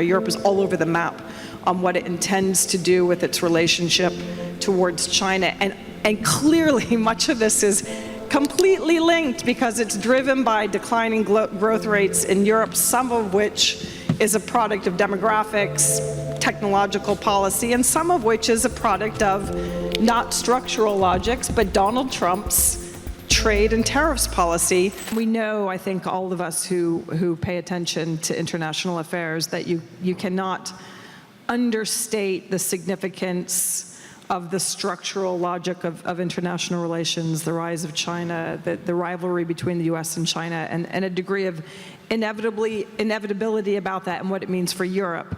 Europe is all over the map on what it intends to do with its relationship towards China. And clearly much of this is completely linked because it's driven by declining growth rates in Europe, some of which is a product of demographics, technological policy, and some of which is a product of not structural logics, but Donald Trump's trade and tariffs policy. We know, I think all of us who pay attention to international affairs, that you cannot understate the significance of the structural logic of international relations, the rise of China, the rivalry between the US and China, and a degree of inevitability about that and what it means for Europe.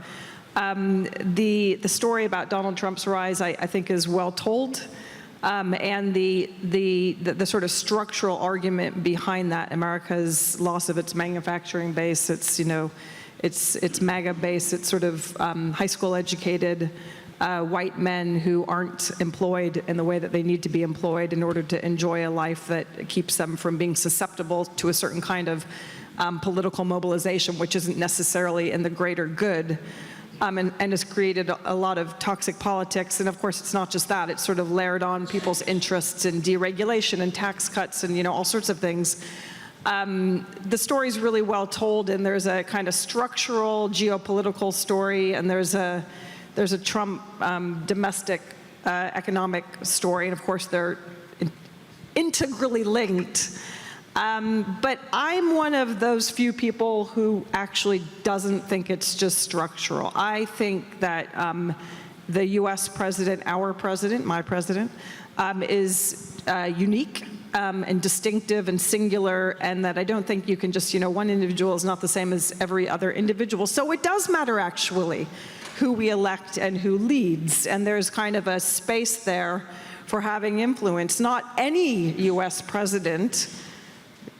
The story about Donald Trump's rise, I think, is well told. And the sort of structural argument behind that, America's loss of its manufacturing base, its MAGA base, its sort of high school educated white men who aren't employed in the way that they need to be employed in order to enjoy a life that keeps them from being susceptible to a certain kind of political mobilization, which isn't necessarily in the greater good. And has created a lot of toxic politics. And of course, it's not just that, it's sort of layered on people's interests in deregulation and tax cuts and all sorts of things. The story's really well told, and there's a kind of structural geopolitical story, and there's a Trump domestic economic story, and of course they're integrally linked. But I'm one of those few people who actually doesn't think it's just structural. I think that the US president, our president, my president, is unique and distinctive and singular, and that I don't think you can just, one individual is not the same as every other individual. So it does matter actually who we elect and who leads, and there's kind of a space there for having influence. Not any US president,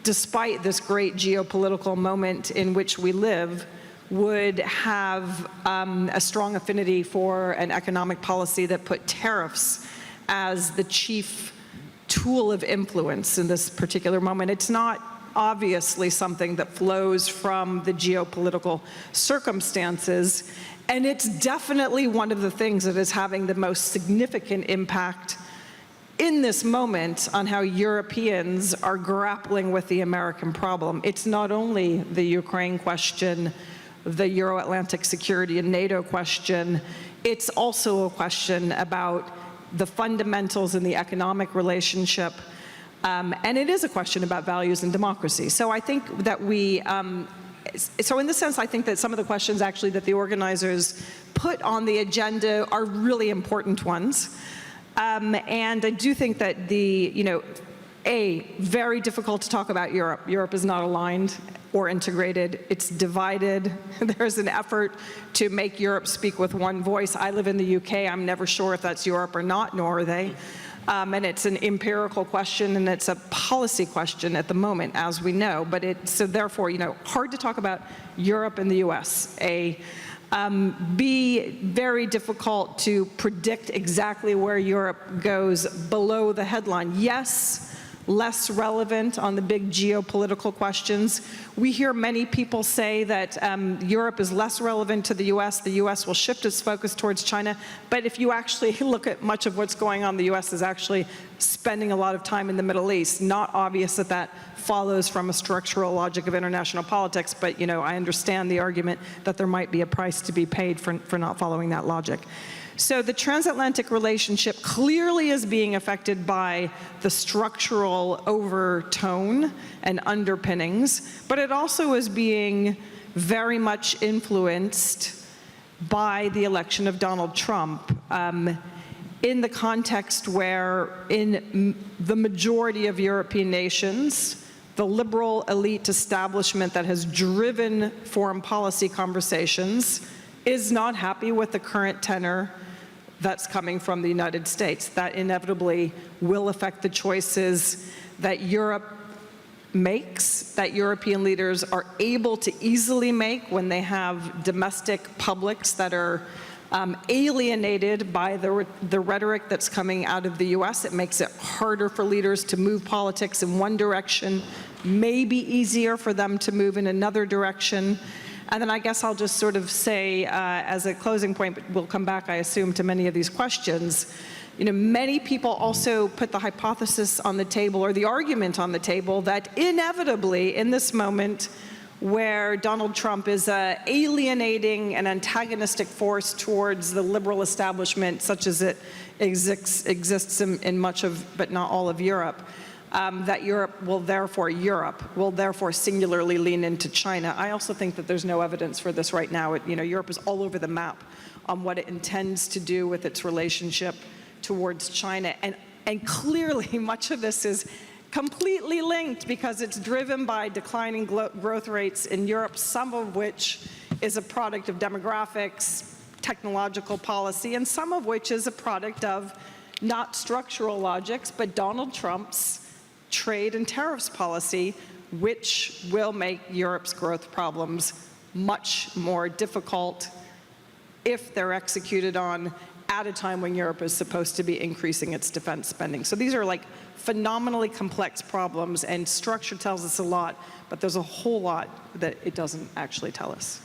despite this great geopolitical moment in which we live, would have a strong affinity for an economic policy that put tariffs as the chief tool of influence in this particular moment. It's not obviously something that flows from the geopolitical circumstances, and it's definitely one of the things that is having the most significant impact in this moment on how Europeans are grappling with the American problem. It's not only the Ukraine question, the Euro-Atlantic security and NATO question, it's also a question about the fundamentals in the economic relationship, and it is a question about values and democracy. So I think that so in this sense, I think that some of the questions actually that the organizers put on the agenda are really important ones. And I do think that very difficult to talk about Europe. Europe is not aligned or integrated. It's divided. There's an effort to make Europe speak with one voice. I live in the UK. I'm never sure if that's Europe or not, nor are they. And it's an empirical question, and it's a policy question at the moment, as we know. But so therefore, hard to talk about Europe and the US. B, very difficult to predict exactly where Europe goes below the headline. Yes, less relevant on the big geopolitical questions. We hear many people say that Europe is less relevant to the US will shift its focus towards China. But if you actually look at much of what's going on, the US is actually spending a lot of time in the Middle East. Not obvious that that follows from a structural logic of international politics, but I understand the argument that there might be a price to be paid for not following that logic. So the transatlantic relationship clearly is being affected by the structural overtone and underpinnings, but it also is being very much influenced by the election of Donald Trump. In the context where in the majority of European nations, the liberal elite establishment that has driven foreign policy conversations is not happy with the current tenor that's coming from the United States. That inevitably will affect the choices that Europe makes, that European leaders are able to easily make when they have domestic publics that are alienated by the rhetoric that's coming out of the US. It makes it harder for leaders to move politics in one direction, maybe easier for them to move in another direction. And then I guess I'll just sort of say, as a closing point, but we'll come back, I assume, to many of these questions. Many people also put the hypothesis on the table, or the argument on the table, that inevitably in this moment where Donald Trump is alienating and antagonistic force towards the liberal establishment, such as it exists in much of, but not all of Europe, that Europe will therefore singularly lean into China. I also think that there's no evidence for this right now. Europe is all over the map on what it intends to do with its relationship towards China. And clearly much of this is completely linked because it's driven by declining growth rates in Europe, some of which is a product of demographics, technological policy, and some of which is a product of not structural logics, but Donald Trump's trade and tariffs policy, which will make Europe's growth problems much more difficult if they're executed on at a time when Europe is supposed to be increasing its defense spending. So these are like phenomenally complex problems, and structure tells us a lot, but there's a whole lot that it doesn't actually tell us.